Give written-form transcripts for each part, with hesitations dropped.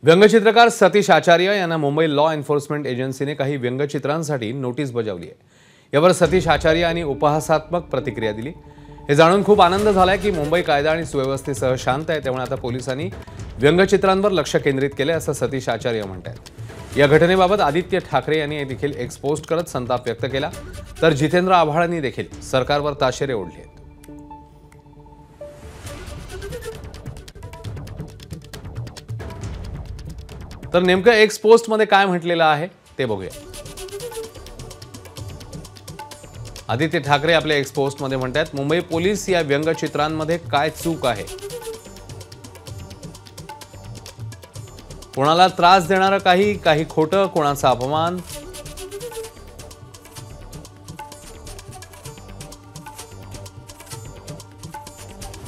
व्यंगचित्रकार सतीश आचार्य यांना Mumbai law enforcement एजन्सीने काही व्यंगचित्रांसाठी नोटीस बजावली आहे। यावर सतीश आचार्य यांनी उपहासात्मक प्रतिक्रिया दिली। हे जाणून खूप आनंद झालाय की मुंबई कायदा आणि सुव्यवस्थेसह शांत आहे, त्यामुळे आता पोलिसांनी व्यंगचित्रांवर लक्ष केंद्रित केले असं सतीश आचार्य म्हणतात। या घटनेबाबत आदित्य ठाकरे यांनी देखील एक पोस्ट करत संताप व्यक्त केला, तर जितेंद्र आव्हाडांनी देखील सरकारवर ताशेरे ओढले आहेत। तर नेमकं एक्स पोस्ट मध्ये काय म्हटलेलं आहे ते बघूया। आदित्य ठाकरे आपल्या एक्स पोस्ट मध्ये म्हणतात, मुंबई पोलीस या व्यंगचित्रांमध्ये काय चूक आहे? कोणाला त्रास देणारं काही खोटं, कोणाचा अपमान।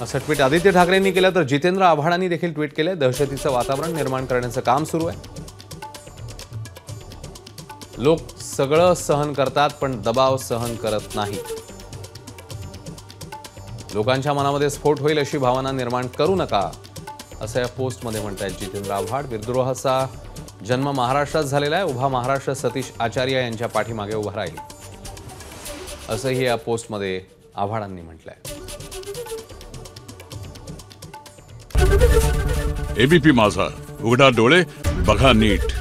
असं ट्विट आदित्य ठाकरेंनी केलं, तर जितेंद्र आव्हाडांनी देखील ट्विट केलंय, दहशतीचं वातावरण निर्माण करण्याचं काम सुरू आहे। लोक सगळं सहन करतात पण दबाव सहन करत नाही। लोकांच्या मनामध्ये स्फोट होईल अशी भावना निर्माण करू नका, असं या पोस्टमध्ये म्हणतात जितेंद्र आव्हाड। विद्रोहाचा जन्म महाराष्ट्रात झालेला आहे, उभा महाराष्ट्र सतीश आचार्य यांच्या पाठीमागे उभा राहील, असंही या पोस्टमध्ये आव्हाडांनी म्हटलंय। एबीपी माझा, उघडा डोळे बघा नीट।